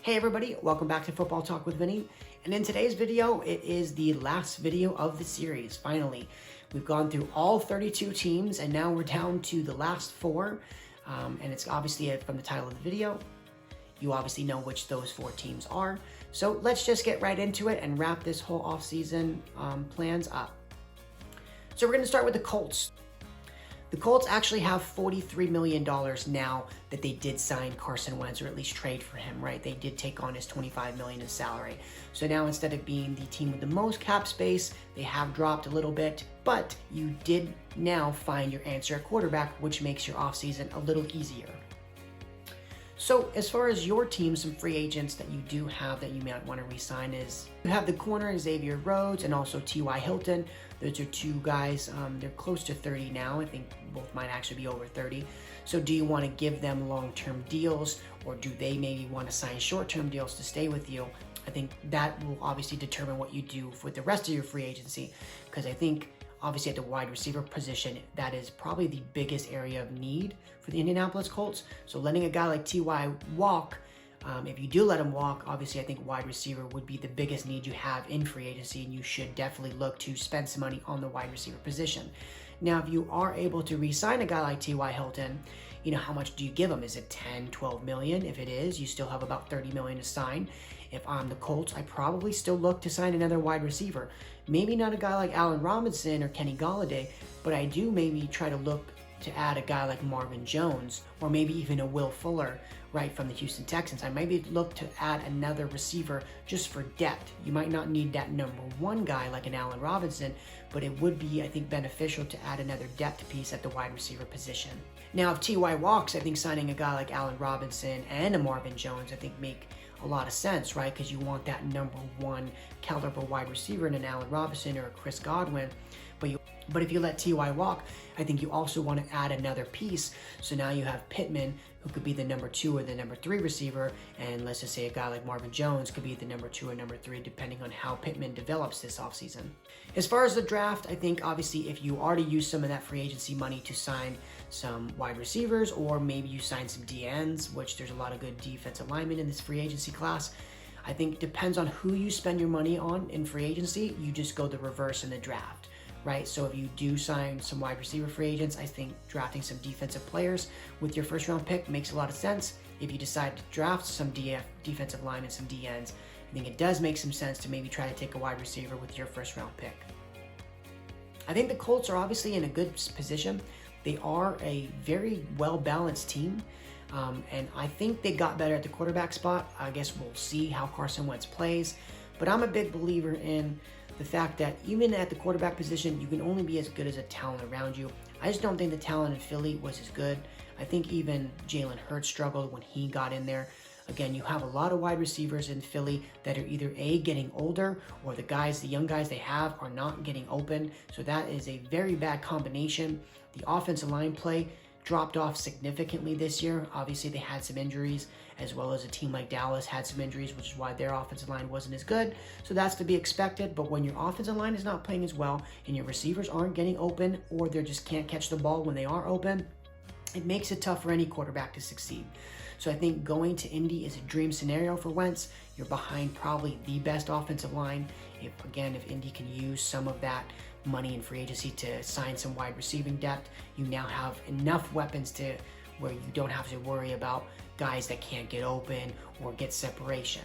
Hey everybody, welcome back to Football Talk with Vinny. And in today's video, it is the last video of the series, finally. We've gone through all 32 teams and now we're down to the last four. And it's obviously from the title of the video. You obviously know which those four teams are. So let's just get right into it and wrap this whole offseason plans up. So we're going to start with the Colts. The Colts actually have $43 million now that they did sign Carson Wentz, or at least trade for him, right? They did take on his $25 million in salary. So now instead of being the team with the most cap space, they have dropped a little bit, but you did now find your answer at quarterback, which makes your offseason a little easier. So as far as your team, some free agents that you do have that you might want to re-sign is, you have the corner Xavier Rhodes and also T.Y. Hilton. Those are two guys, they're close to 30 now. I think both might actually be over 30. So do you want to give them long-term deals, or do they maybe want to sign short-term deals to stay with you? I think that will obviously determine what you do with the rest of your free agency, because I think obviously at the wide receiver position, that is probably the biggest area of need for the Indianapolis Colts. So letting a guy like T.Y. walk, if you do let him walk, obviously I think wide receiver would be the biggest need you have in free agency, and you should definitely look to spend some money on the wide receiver position. Now, if you are able to re-sign a guy like T.Y. Hilton, you know, how much do you give him? Is it 10, 12 million? If it is, you still have about 30 million to sign. If I'm the Colts, I probably still look to sign another wide receiver. Maybe not a guy like Allen Robinson or Kenny Golladay, but I do maybe try to look to add a guy like Marvin Jones, or maybe even a Will Fuller, right, from the Houston Texans. I maybe look to add another receiver just for depth. You might not need that number one guy like an Allen Robinson, but it would be, I think, beneficial to add another depth piece at the wide receiver position. Now, if T.Y. walks, I think signing a guy like Allen Robinson and a Marvin Jones, I think make a lot of sense, right? Because you want that number one caliber wide receiver in an Allen Robinson or a Chris Godwin. But if you let T.Y. walk, I think you also want to add another piece. So now you have Pittman, who could be the number 2 or the number 3 receiver, and let's just say a guy like Marvin Jones could be the number 2 or number 3, depending on how Pittman develops this offseason. As far as the draft, I think obviously if you already use some of that free agency money to sign some wide receivers, or maybe you sign some DNs, which there's a lot of good defensive linemen in this free agency class, I think depends on who you spend your money on in free agency, you just go the reverse in the draft. Right, so if you do sign some wide receiver free agents, I think drafting some defensive players with your first round pick makes a lot of sense. If you decide to draft some defensive line and some DNs, I think it does make some sense to maybe try to take a wide receiver with your first round pick. I think the Colts are obviously in a good position. They are a very well-balanced team. And I think they got better at the quarterback spot. I guess we'll see how Carson Wentz plays. But I'm a big believer in the fact that even at the quarterback position, you can only be as good as the talent around you. I just don't think the talent in Philly was as good. I think even Jalen Hurts struggled when he got in there. Again, you have a lot of wide receivers in Philly that are either A, getting older, or the young guys they have are not getting open. So that is a very bad combination. The offensive line play dropped off significantly this year. Obviously, they had some injuries, as well as a team like Dallas had some injuries, which is why their offensive line wasn't as good. So that's to be expected. But when your offensive line is not playing as well and your receivers aren't getting open, or they just can't catch the ball when they are open, it makes it tough for any quarterback to succeed. So I think going to Indy is a dream scenario for Wentz. You're behind probably the best offensive line. If Indy can use some of that money in free agency to sign some wide receiving depth, you now have enough weapons to where you don't have to worry about guys that can't get open or get separation.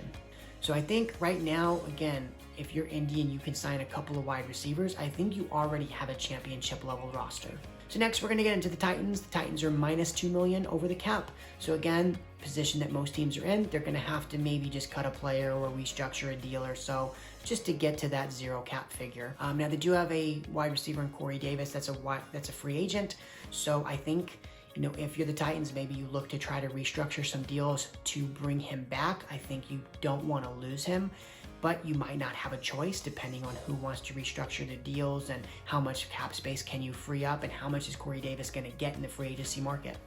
So I think right now, again, if you're Indy and you can sign a couple of wide receivers, I think you already have a championship level roster. So next we're going to get into the Titans. The Titans are minus $2 million over the cap. So again, position that most teams are in, they're going to have to maybe just cut a player or restructure a deal or so just to get to that zero cap figure. Now they do have a wide receiver in Corey Davis. That's a free agent. So I think, you know, if you're the Titans, maybe you look to try to restructure some deals to bring him back. I think you don't want to lose him, but you might not have a choice depending on who wants to restructure the deals and how much cap space can you free up and how much is Corey Davis going to get in the free agency market.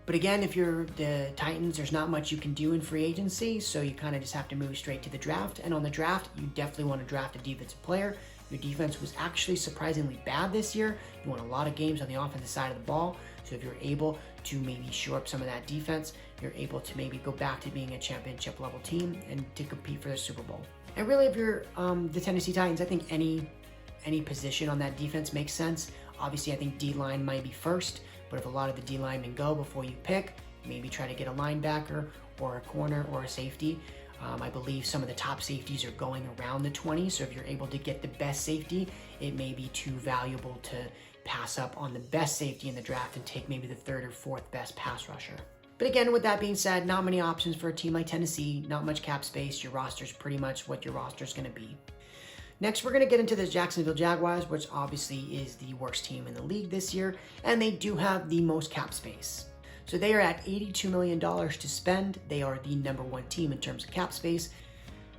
But again, if you're the Titans, there's not much you can do in free agency, so you kind of just have to move straight to the draft. And on the draft, you definitely want to draft a defensive player. Your defense was actually surprisingly bad this year. You won a lot of games on the offensive side of the ball. So if you're able to maybe shore up some of that defense, you're able to maybe go back to being a championship level team and to compete for the Super Bowl. And really, if you're the Tennessee Titans, I think any position on that defense makes sense. Obviously, I think D-line might be first, but if a lot of the D-linemen go before you pick, maybe try to get a linebacker or a corner or a safety. I believe some of the top safeties are going around the 20, so if you're able to get the best safety, it may be too valuable to pass up on the best safety in the draft and take maybe the third or fourth best pass rusher. But again, with that being said, not many options for a team like Tennessee, not much cap space. Your roster's pretty much what your roster's going to be. Next, we're going to get into the Jacksonville Jaguars, which obviously is the worst team in the league this year, and they do have the most cap space. So they are at $82 million to spend. They are the #1 team in terms of cap space.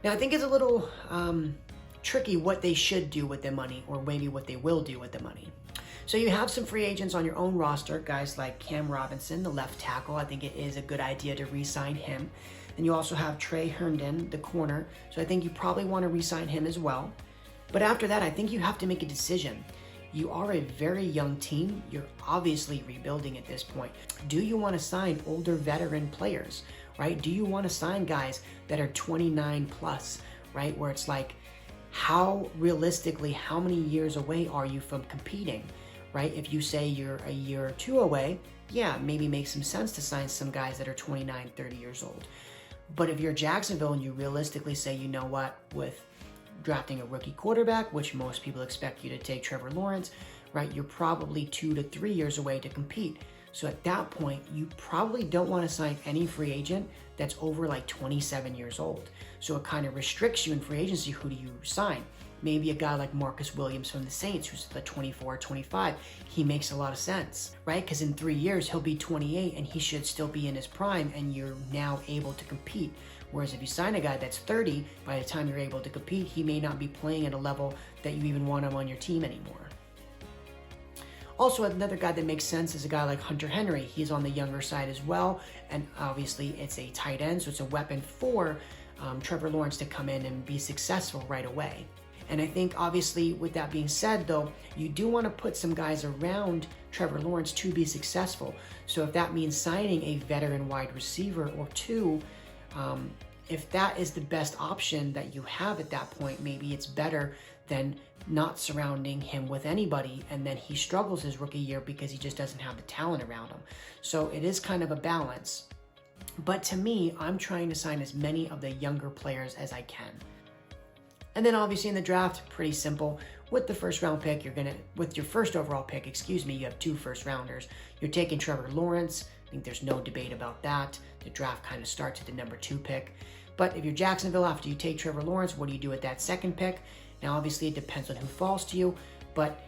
Now, I think it's a little tricky what they should do with the money, or maybe what they will do with the money. So you have some free agents on your own roster, guys like Cam Robinson, the left tackle. I think it is a good idea to re-sign him. And you also have Trey Herndon, the corner. So I think you probably want to re-sign him as well. But after that, I think you have to make a decision. You are a very young team. You're obviously rebuilding at this point. Do you want to sign older veteran players, right? Do you want to sign guys that are 29 plus, right? Where it's like, how realistically, how many years away are you from competing, right? If you say you're a year or two away, yeah, maybe makes some sense to sign some guys that are 29, 30 years old. But if you're Jacksonville and you realistically say, you know what, with drafting a rookie quarterback, which most people expect you to take Trevor Lawrence, right? You're probably 2 to 3 years away to compete. So at that point, you probably don't want to sign any free agent that's over like 27 years old. So it kind of restricts you in free agency. Who do you sign? Maybe a guy like Marcus Williams from the Saints, who's the 24, 25. He makes a lot of sense, right? Because in 3 years, he'll be 28 and he should still be in his prime, and you're now able to compete. Whereas if you sign a guy that's 30, by the time you're able to compete, he may not be playing at a level that you even want him on your team anymore. Also, another guy that makes sense is a guy like Hunter Henry. He's on the younger side as well, and obviously it's a tight end, so it's a weapon for Trevor Lawrence to come in and be successful right away. And I think, obviously, with that being said, though, you do want to put some guys around Trevor Lawrence to be successful. So if that means signing a veteran wide receiver or two, if that is the best option that you have at that point, maybe it's better than not surrounding him with anybody, and then he struggles his rookie year because he just doesn't have the talent around him. So it is kind of a balance. But to me, I'm trying to sign as many of the younger players as I can. And then obviously in the draft, pretty simple. With the first round pick, with your first overall pick, you have 2 first rounders. You're taking Trevor Lawrence. I think there's no debate about that. The draft kind of starts at the #2 pick. But if you're Jacksonville, after you take Trevor Lawrence, what do you do with that second pick? Now, obviously, it depends on who falls to you, but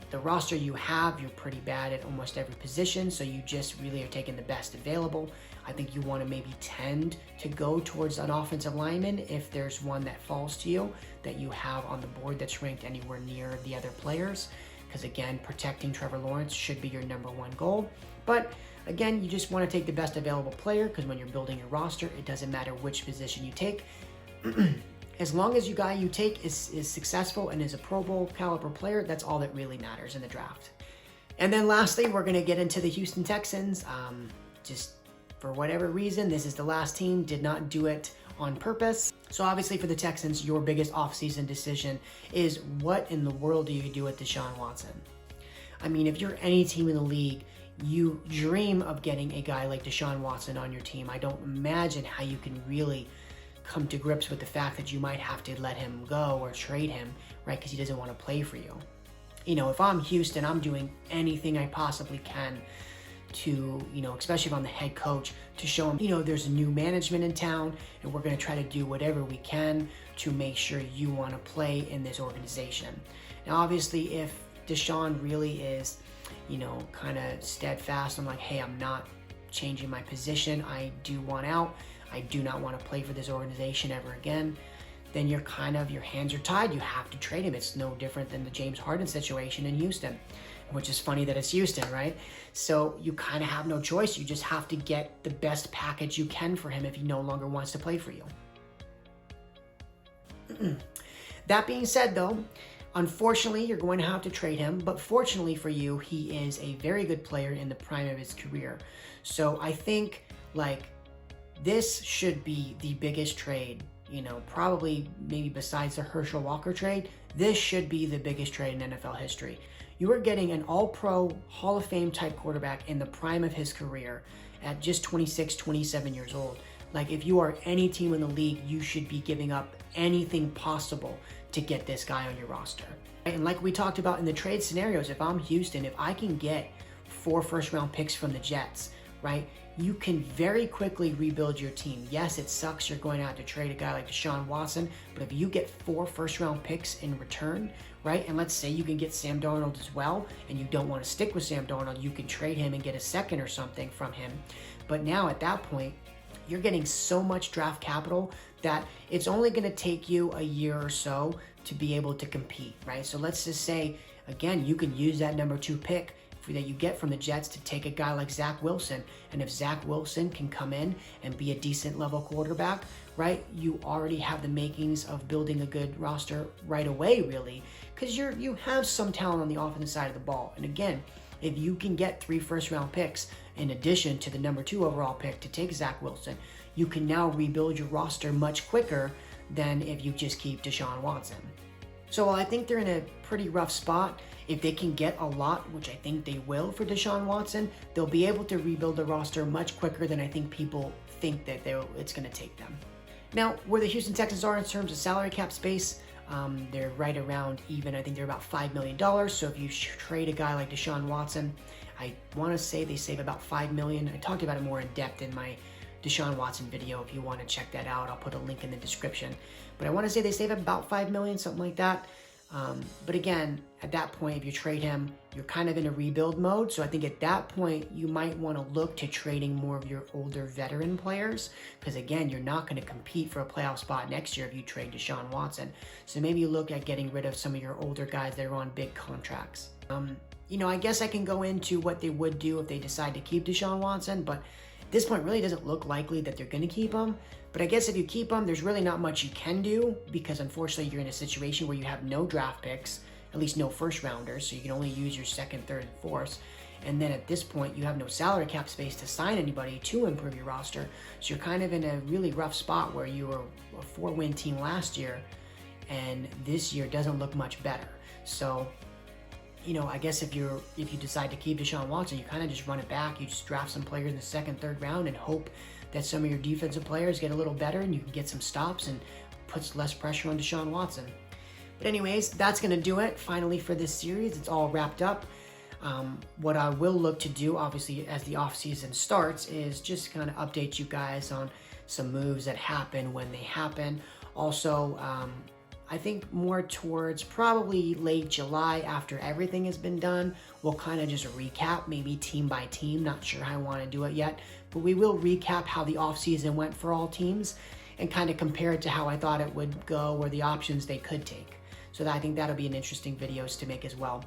the roster you have, you're pretty bad at almost every position, so you just really are taking the best available. I think you want to maybe tend to go towards an offensive lineman if there's one that falls to you that you have on the board that's ranked anywhere near the other players, because again, protecting Trevor Lawrence should be your #1 goal. But again, you just want to take the best available player, because when you're building your roster, it doesn't matter which position you take. As long as you take is successful and is a Pro Bowl caliber player, that's all that really matters in the draft. And then lastly, we're going to get into the Houston Texans. Just for whatever reason, this is the last team, did not do it on purpose. So obviously for the Texans, your biggest offseason decision is, what in the world do you do with Deshaun Watson? I mean, if you're any team in the league, you dream of getting a guy like Deshaun Watson on your team. I don't imagine how you can really come to grips with the fact that you might have to let him go or trade him, right? Because he doesn't want to play for you. You know, if I'm Houston, I'm doing anything I possibly can to, especially if I'm the head coach, to show him, there's a new management in town and we're going to try to do whatever we can to make sure you want to play in this organization. Now, obviously, if Deshaun really is, kind of steadfast, I'm like, hey, I'm not changing my position. I do want out. I do not want to play for this organization ever again. Then your hands are tied. You have to trade him. It's no different than the James Harden situation in Houston, which is funny that it's Houston, right? So you kind of have no choice. You just have to get the best package you can for him if he no longer wants to play for you. That being said, though, unfortunately, you're going to have to trade him. But fortunately for you, he is a very good player in the prime of his career. So I think Like, this should be the biggest trade, probably maybe besides the Herschel Walker trade. This should be the biggest trade in NFL history. You are getting an all-pro, Hall of Fame type quarterback in the prime of his career at just 26, 27 years old. Like, if you are any team in the league, you should be giving up anything possible to get this guy on your roster. And like we talked about in the trade scenarios, if I'm Houston, if I can get 4 first-round picks from the Jets, right, you can very quickly rebuild your team. Yes, it sucks you're going to have to trade a guy like Deshaun Watson, but if you get 4 first-round picks in return, right, and let's say you can get Sam Darnold as well, and you don't want to stick with Sam Darnold, you can trade him and get a second or something from him. But now at that point, you're getting so much draft capital that it's only going to take you a year or so to be able to compete, right? So let's just say, again, you can use that number 2 pick that you get from the Jets to take a guy like Zach Wilson. And if Zach Wilson can come in and be a decent level quarterback, right, you already have the makings of building a good roster right away, really, because you have some talent on the offensive side of the ball. And again, if you can get 3 first-round picks in addition to the number 2 overall pick to take Zach Wilson, you can now rebuild your roster much quicker than if you just keep Deshaun Watson. So I think they're in a pretty rough spot. If they can get a lot, which I think they will for Deshaun Watson, they'll be able to rebuild the roster much quicker than I think people think that it's going to take them. Now, where the Houston Texans are in terms of salary cap space, they're right around even. I think they're about $5 million. So if you trade a guy like Deshaun Watson, I want to say they save about $5 million. I talked about it more in depth in my Deshaun Watson video. If you want to check that out, I'll put a link in the description. But I want to say they save about $5 million, something like that. But again, at that point, if you trade him, you're kind of in a rebuild mode. So I think at that point, you might want to look to trading more of your older veteran players. Because again, you're not going to compete for a playoff spot next year if you trade Deshaun Watson. So maybe you look at getting rid of some of your older guys that are on big contracts. I guess I can go into what they would do if they decide to keep Deshaun Watson, but at this point, really doesn't look likely that they're going to keep him. But I guess if you keep him, there's really not much you can do because unfortunately you're in a situation where you have no draft picks, at least no first rounders, so you can only use your second, third, and fourth. And then at this point, you have no salary cap space to sign anybody to improve your roster. So you're kind of in a really rough spot where you were a 4-win team last year, and this year doesn't look much better. So, I guess if you decide to keep Deshaun Watson, you kind of just run it back. You just draft some players in the second, third round and hope that some of your defensive players get a little better and you can get some stops and puts less pressure on Deshaun Watson. But anyways, that's going to do it finally for this series. It's all wrapped up. What I will look to do, obviously, as the offseason starts is just kind of update you guys on some moves that happen when they happen. Also, I think more towards probably late July after everything has been done, we'll kind of just recap, maybe team by team. Not sure how I want to do it yet, but we will recap how the offseason went for all teams and kind of compare it to how I thought it would go or the options they could take. So I think that'll be an interesting videos to make as well.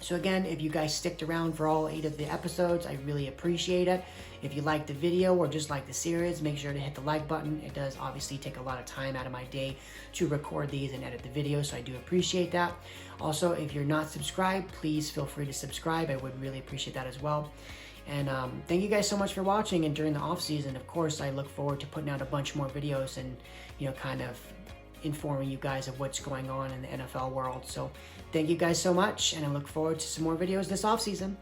So again, if you guys sticked around for all 8 of the episodes, I really appreciate it. If you like the video or just like the series, make sure to hit the like button. It does obviously take a lot of time out of my day to record these and edit the videos, so I do appreciate that. Also, if you're not subscribed, please feel free to subscribe. I would really appreciate that as well. And thank you guys so much for watching. And during the off season, of course, I look forward to putting out a bunch more videos and, kind of informing you guys of what's going on in the NFL world. So thank you guys so much, and I look forward to some more videos this off season.